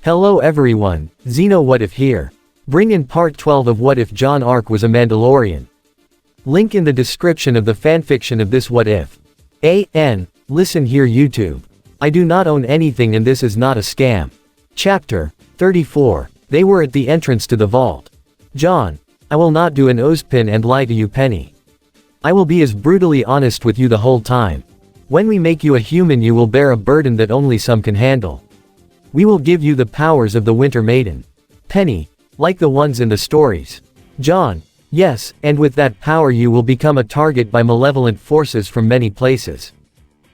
Hello everyone, Xeno What If here. Bring in part 12 of What If Jaune arc was a Mandalorian. Link in the description of the fanfiction of this What If. Listen here YouTube. I do not own anything and this is not a scam. Chapter 34. They were at the entrance to the vault. Jaune, I will not do an Ozpin and lie to you Penny. I will be as brutally honest with you the whole time. When we make you a human you will bear a burden that only some can handle. We will give you the powers of the Winter Maiden. Penny, like the ones in the stories. Jaune, yes, and with that power you will become a target by malevolent forces from many places.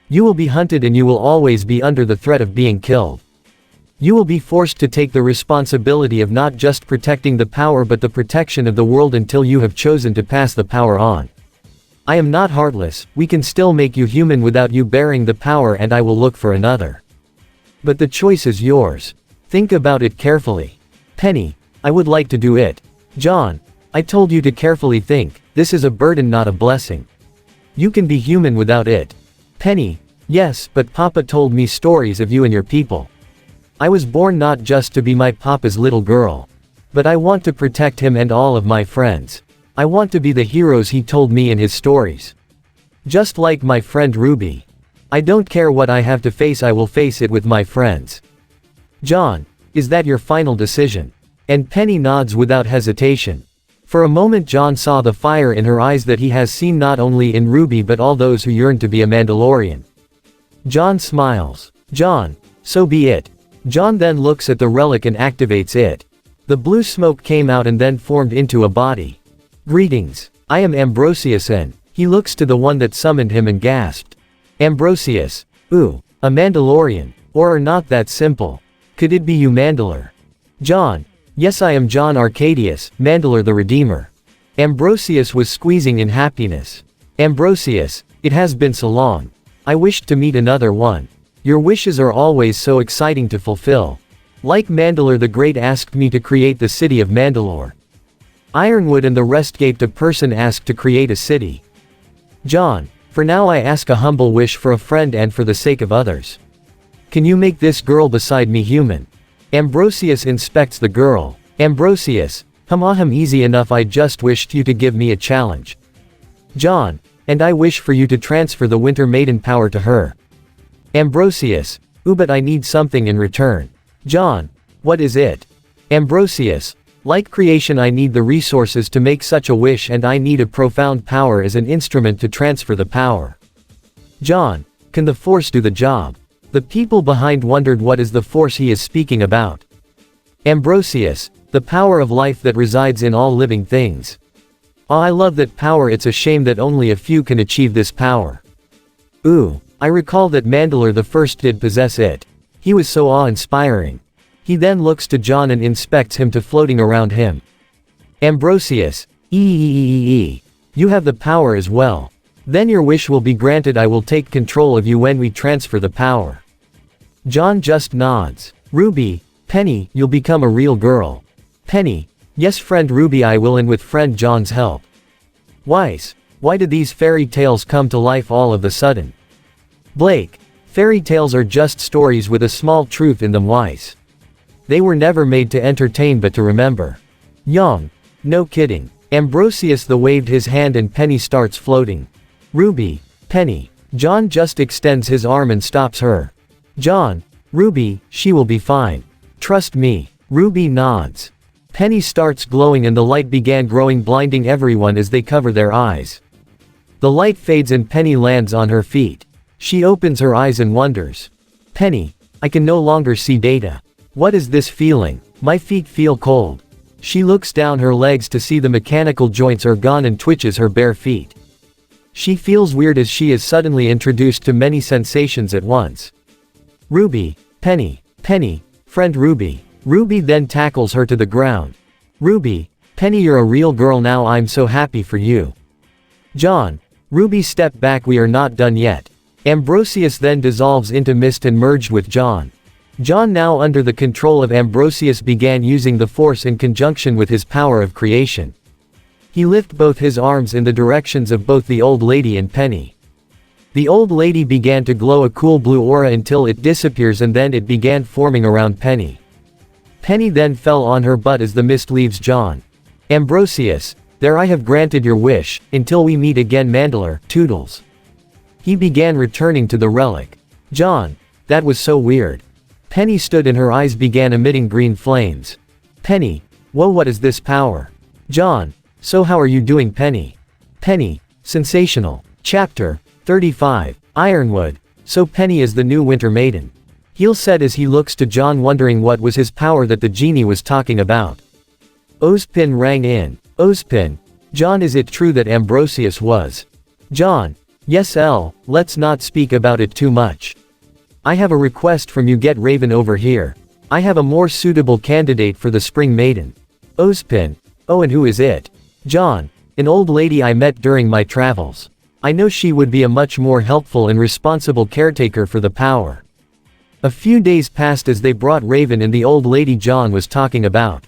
You will be hunted and you will always be under the threat of being killed. You will be forced to take the responsibility of not just protecting the power but the protection of the world until you have chosen to pass the power on. I am not heartless, we can still make you human without you bearing the power and I will look for another. But the choice is yours. Think about it carefully. Penny, I would like to do it. Jaune, I told you to carefully think, this is a burden not a blessing. You can be human without it. Penny, yes, but Papa told me stories of you and your people. I was born not just to be my Papa's little girl. But I want to protect him and all of my friends. I want to be the heroes he told me in his stories. Just like my friend RWBY. I don't care what I have to face, I will face it with my friends. Jaune, is that your final decision? And Penny nods without hesitation. For a moment Jaune saw the fire in her eyes that he has seen not only in RWBY but all those who yearn to be a Mandalorian. Jaune smiles. Jaune, so be it. Jaune then looks at the relic and activates it. The blue smoke came out and then formed into a body. Greetings, I am Ambrosius and he looks to the one that summoned him and gasped. Ambrosius, ooh, a Mandalorian, or are not that simple. Could it be you Mandalore? Jaune, yes I am Jaune Arcadius, Mandalore the Redeemer. Ambrosius was squeezing in happiness. Ambrosius, it has been so long. I wished to meet another one. Your wishes are always so exciting to fulfill. Like Mandalore the Great asked me to create the city of Mandalore. Ironwood and the rest gaped a person asked to create a city. Jaune, for now I ask a humble wish for a friend and for the sake of others. Can you make this girl beside me human? Ambrosius inspects the girl. Ambrosius, easy enough, I just wished you to give me a challenge. Jaune, and I wish for you to transfer the Winter Maiden power to her. Ambrosius, ooh but I need something in return. Jaune, what is it? Ambrosius, like creation I need the resources to make such a wish and I need a profound power as an instrument to transfer the power. Jaune, can the Force do the job? The people behind wondered what is the Force he is speaking about. Ambrosius, the power of life that resides in all living things. Oh I love that power, it's a shame that only a few can achieve this power. Ooh, I recall that Mandalore the First did possess it. He was so awe-inspiring. He then looks to Jaune and inspects him to floating around him. Ambrosius, you have the power as well. Then your wish will be granted, I will take control of you when we transfer the power. Jaune just nods. RWBY, Penny, you'll become a real girl. Penny, yes friend RWBY I will and with friend Jaune's help. Weiss, why did these fairy tales come to life all of a sudden? Blake, fairy tales are just stories with a small truth in them Weiss. They were never made to entertain but to remember. Young, no kidding. Ambrosius the waved his hand and Penny starts floating. RWBY, Penny. Jaune just extends his arm and stops her. Jaune, RWBY, she will be fine. Trust me. RWBY nods. Penny starts glowing and the light began growing, blinding everyone as they cover their eyes. The light fades and Penny lands on her feet. She opens her eyes and wonders. Penny, I can no longer see data. What is this feeling? My feet feel cold. She looks down her legs to see the mechanical joints are gone and twitches her bare feet. She feels weird as she is suddenly introduced to many sensations at once. RWBY, Penny, friend RWBY. RWBY then tackles her to the ground. RWBY, Penny you're a real girl now, I'm so happy for you. Jaune, RWBY step back, we are not done yet. Ambrosius then dissolves into mist and merged with Jaune. Jaune, now under the control of Ambrosius, began using the Force in conjunction with his power of creation. He lifted both his arms in the directions of both the old lady and Penny. The old lady began to glow a cool blue aura until it disappears and then it began forming around Penny. Penny then fell on her butt as the mist leaves Jaune. Ambrosius, there I have granted your wish, until we meet again Mandalore, Toodles. He began returning to the relic. Jaune, that was so weird. Penny stood and her eyes began emitting green flames. Penny, whoa, what is this power? Jaune, so how are you doing, Penny? Penny, sensational. Chapter 35, Ironwood. So Penny is the new Winter Maiden. Heel said as he looks to Jaune, wondering what was his power that the genie was talking about. Ozpin rang in. Ozpin, Jaune, is it true that Ambrosius was? Jaune, yes let's not speak about it too much. I have a request from you, get Raven over here. I have a more suitable candidate for the Spring Maiden. Ozpin, oh, and who is it? Jaune, an old lady I met during my travels. I know she would be a much more helpful and responsible caretaker for the power. A few days passed as they brought Raven and the old lady Jaune was talking about.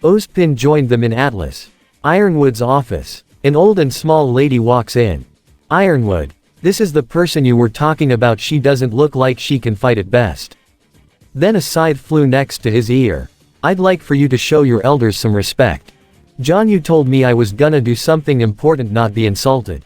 Ozpin joined them in Atlas Ironwood's office. An old and small lady walks in. Ironwood, this is the person you were talking about. She doesn't look like she can fight at best. Then a scythe flew next to his ear. I'd like for you to show your elders some respect. Jaune, you told me I was gonna do something important, not be insulted.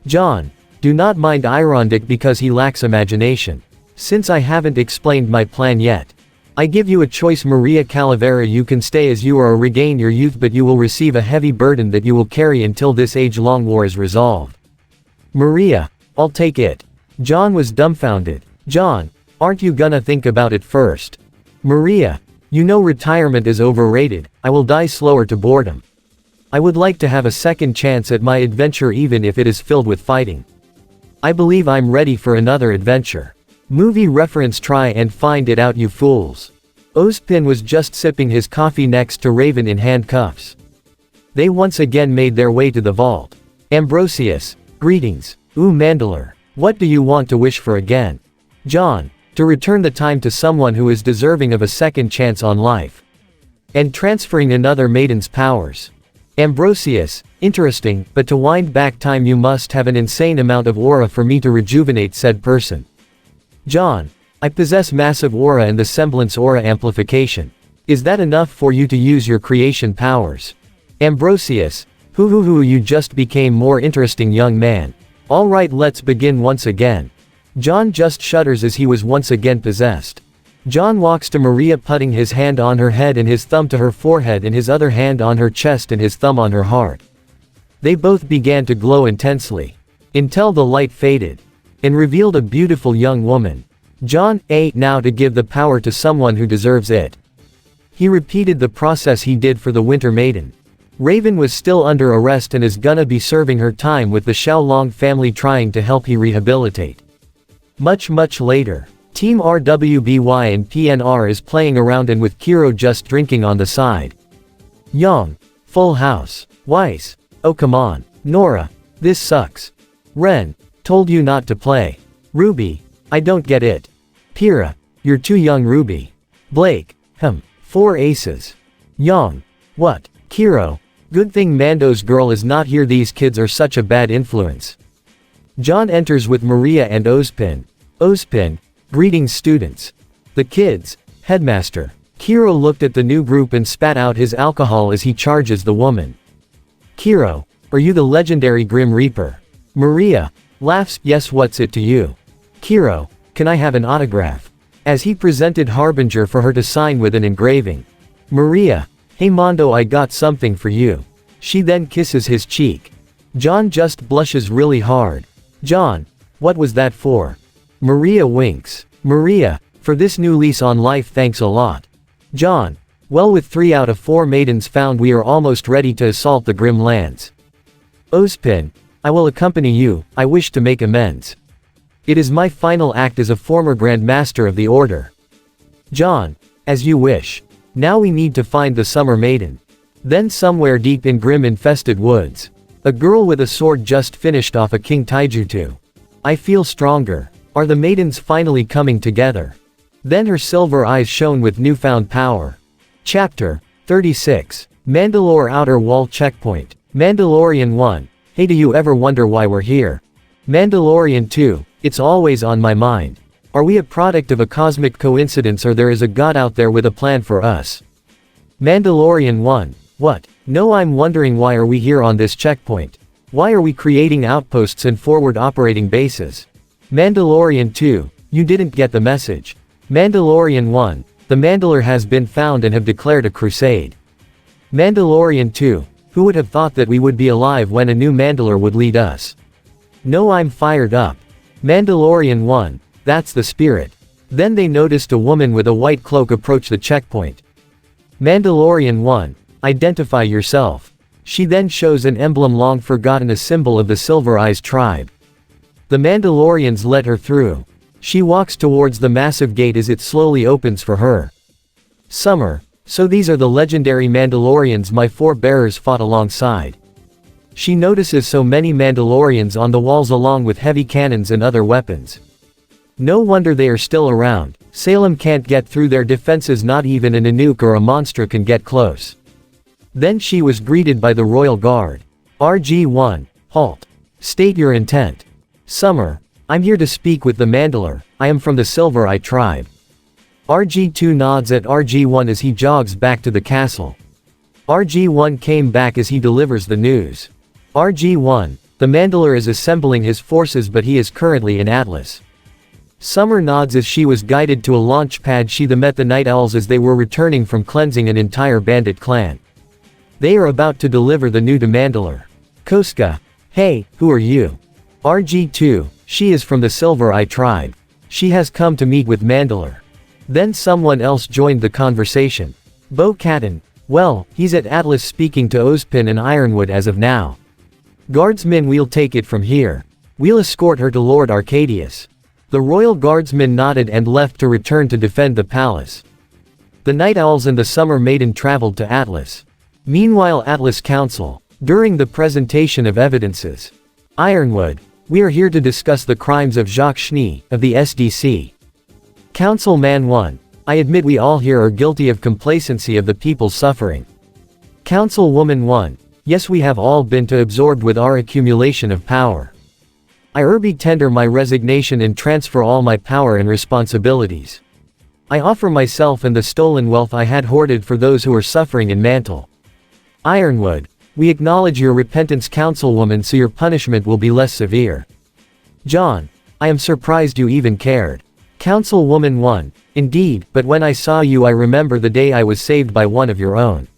Jaune, do not mind Irondic because he lacks imagination. Since I haven't explained my plan yet. I give you a choice, Maria Calavera. You can stay as you are or regain your youth, but you will receive a heavy burden that you will carry until this age-long war is resolved. Maria, I'll take it. Jaune was dumbfounded. Jaune, aren't you gonna think about it first? Maria, you know retirement is overrated. I will die slower to boredom. I would like to have a second chance at my adventure, even if it is filled with fighting. I believe I'm ready for another adventure. Movie reference, try and find it out, you fools. Ozpin was just sipping his coffee next to Raven in handcuffs. They once again made their way to the vault. Ambrosius, greetings. Ooh, Mandalore, what do you want to wish for again? Jaune, to return the time to someone who is deserving of a second chance on life. And transferring another maiden's powers. Ambrosius, interesting, but to wind back time you must have an insane amount of aura for me to rejuvenate said person. Jaune, I possess massive aura and the semblance aura amplification. Is that enough for you to use your creation powers? Ambrosius, you just became more interesting, young man. Alright, let's begin once again. Jaune just shudders as he was once again possessed. Jaune walks to Maria, putting his hand on her head and his thumb to her forehead and his other hand on her chest and his thumb on her heart. They both began to glow intensely. Until the light faded. And revealed a beautiful young woman. Jaune, now to give the power to someone who deserves it. He repeated the process he did for the Winter Maiden. Raven was still under arrest and is gonna be serving her time with the Xiaolong family, trying to help he rehabilitate. Much later, Team RWBY and PNR is playing around and with Kiro just drinking on the side. Yang, full house. Weiss, oh come on. Nora, this sucks. Ren, told you not to play. Ruby, I don't get it. Pyrrha, you're too young. Ruby. Blake, 4 aces. Yang, what? Kiro, good thing Mando's girl is not here, these kids are such a bad influence. Jaune enters with Maria and Ozpin. Ozpin, greetings students. The kids, headmaster. Kiro looked at the new group and spat out his alcohol as he charges the woman. Kiro, are you the legendary Grim Reaper? Maria, laughs, yes, what's it to you? Kiro, can I have an autograph? As he presented Harbinger for her to sign with an engraving. Maria, hey Mondo, I got something for you. She then kisses his cheek. Jaune just blushes really hard. Jaune, what was that for? Maria winks. Maria, for this new lease on life, thanks a lot. Jaune, well, with 3 out of 4 maidens found, we are almost ready to assault the Grim Lands. Ozpin, I will accompany you, I wish to make amends. It is my final act as a former Grand Master of the Order. Jaune, as you wish. Now we need to find the Summer Maiden. Then somewhere deep in grim-infested woods, a girl with a sword just finished off a King Taijutsu. I feel stronger. Are the maidens finally coming together? Then her silver eyes shone with newfound power. Chapter 36. Mandalore Outer Wall Checkpoint. Mandalorian 1. Hey, do you ever wonder why we're here? Mandalorian 2. It's always on my mind. Are we a product of a cosmic coincidence, or there is a god out there with a plan for us? Mandalorian 1. What? No, I'm wondering, why are we here on this checkpoint? Why are we creating outposts and forward operating bases? Mandalorian 2. You didn't get the message. Mandalorian 1. The Mandalore has been found and have declared a crusade. Mandalorian 2. Who would have thought that we would be alive when a new Mandalore would lead us? No, I'm fired up. Mandalorian 1. That's the spirit. Then they noticed a woman with a white cloak approach the checkpoint. Mandalorian 1. Identify yourself. She then shows an emblem long forgotten, a symbol of the Silver Eyes tribe. The Mandalorians let her through. She walks towards the massive gate as it slowly opens for her. Summer. So these are the legendary Mandalorians my forebears fought alongside. She notices so many Mandalorians on the walls along with heavy cannons and other weapons. No wonder they are still around. Salem can't get through their defenses, not even a Nanook or a monster can get close. Then she was greeted by the Royal Guard. RG-1. Halt. State your intent. Summer. I'm here to speak with the Mandalore. I am from the Silver Eye tribe. RG-2 nods at RG-1 as he jogs back to the castle. RG-1 came back as he delivers the news. RG-1. The Mandalore is assembling his forces, but he is currently in Atlas. Summer nods as she was guided to a launch pad. She met the Night Owls as they were returning from cleansing an entire bandit clan. They are about to deliver the new to Mandalore. Koska. Hey, who are you? RG-2. She is from the Silver Eye tribe. She has come to meet with Mandalore. Then someone else joined the conversation. Bo-Katan. Well, he's at Atlas speaking to Ozpin and Ironwood as of now. Guardsmen, we'll take it from here. We'll escort her to Lord Arcadius. The royal guardsmen nodded and left to return to defend the palace. The Night Owls and the Summer Maiden traveled to Atlas. Meanwhile, Atlas Council. During the presentation of evidences. Ironwood. We are here to discuss the crimes of Jacques Schnee, of the SDC. Councilman 1. I admit we all here are guilty of complacency of the people's suffering. Councilwoman 1. Yes, we have all been too absorbed with our accumulation of power. RWBY tender my resignation and transfer all my power and responsibilities. I offer myself and the stolen wealth I had hoarded for those who are suffering in Mantle. Ironwood. We acknowledge your repentance, Councilwoman, so your punishment will be less severe. John. I am surprised you even cared. Councilwoman 1. Indeed, but when I saw you I remember the day I was saved by one of your own.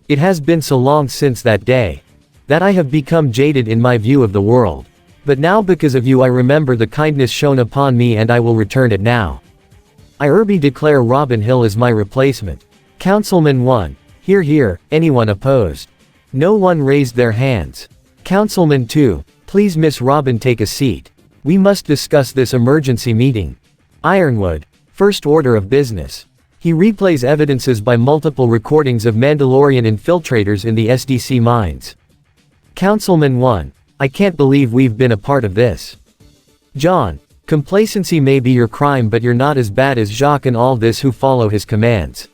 It has been so long since that day, that I have become jaded in my view of the world. But now because of you I remember the kindness shown upon me and I will return it now. RWBY declare Robin Hill as my replacement. Councilman 1. Hear, hear. Anyone opposed? No one raised their hands. Councilman 2. Please Miss Robin, take a seat. We must discuss this emergency meeting. Ironwood. First order of business. He replays evidences by multiple recordings of Mandalorian infiltrators in the SDC mines. Councilman 1. I can't believe we've been a part of this. John. Complacency may be your crime, but you're not as bad as Jacques and all this who follow his commands.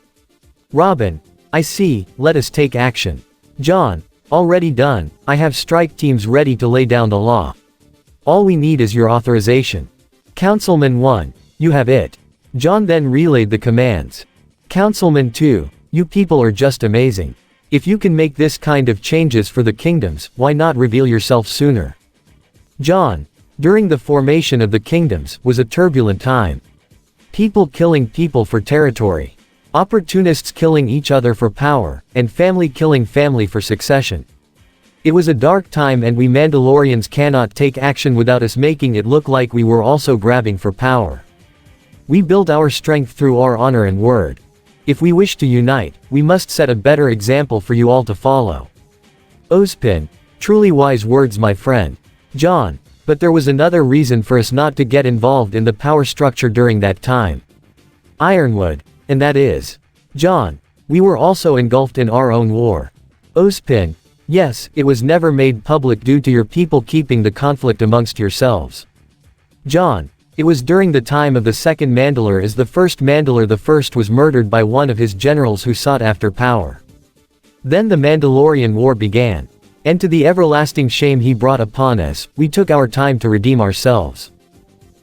Robin. I see, let us take action. John. Already done. I have strike teams ready to lay down the law. All we need is your authorization. Councilman 1. You have it. John then relayed the commands. Councilman 2. You people are just amazing. If you can make this kind of changes for the kingdoms, why not reveal yourself sooner? John. During the formation of the kingdoms, was a turbulent time. People killing people for territory. Opportunists killing each other for power, and family killing family for succession. It was a dark time, and we Mandalorians cannot take action without us making it look like we were also grabbing for power. We build our strength through our honor and word. If we wish to unite, we must set a better example for you all to follow. Ozpin. Truly wise words, my friend. John. But there was another reason for us not to get involved in the power structure during that time. Ironwood. And that is. John. We were also engulfed in our own war. Ozpin. Yes, it was never made public due to your people keeping the conflict amongst yourselves. John. It was during the time of the second Mandalore, as the first Mandalore the First was murdered by one of his generals who sought after power. Then the Mandalorian War began. And to the everlasting shame he brought upon us, we took our time to redeem ourselves.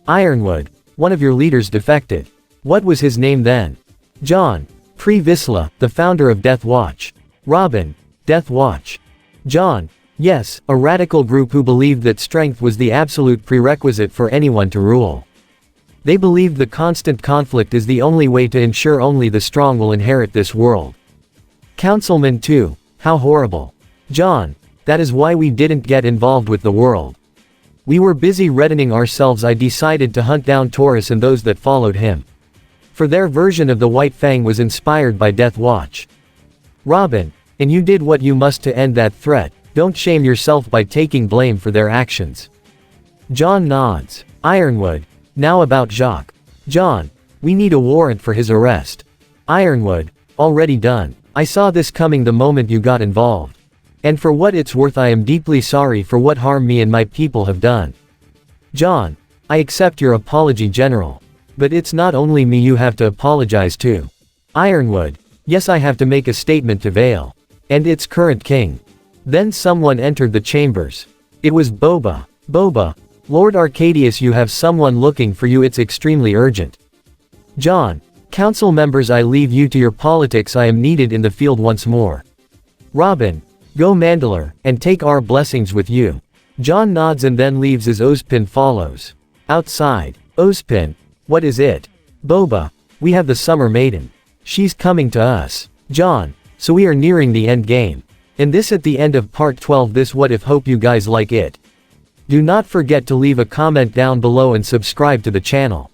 Ironwood. One of your leaders defected. What was his name then? Jaune. Pre-Visla, the founder of Death Watch. Robin. Death Watch. Jaune. Yes, a radical group who believed that strength was the absolute prerequisite for anyone to rule. They believed the constant conflict is the only way to ensure only the strong will inherit this world. Councilman 2. How horrible. Jaune. That is why we didn't get involved with the world. We were busy reddening ourselves. I decided to hunt down Taurus and those that followed him. For their version of the White Fang was inspired by Death Watch. Robin. And you did what you must to end that threat. Don't shame yourself by taking blame for their actions. Jaune nods. Ironwood. Now about Jacques. Jaune. We need a warrant for his arrest. Ironwood. Already done. I saw this coming the moment you got involved. And for what it's worth, I am deeply sorry for what harm me and my people have done. Jaune. I accept your apology, General. But it's not only me you have to apologize to. Ironwood. Yes, I have to make a statement to Vale. And its current king. Then someone entered the chambers. It was Boba. Boba. Lord Arcadius, you have someone looking for you. It's extremely urgent. Jaune. Council members, I leave you to your politics. I am needed in the field once more. Robin. Go Mandalore, and take our blessings with you. Jaune nods and then leaves as Ozpin follows. Outside. Ozpin. What is it? Boba. We have the Summer Maiden. She's coming to us. Jaune. So we are nearing the end game. And this at the end of part 12 this what if. Hope you guys like it. Do not forget to leave a comment down below and subscribe to the channel.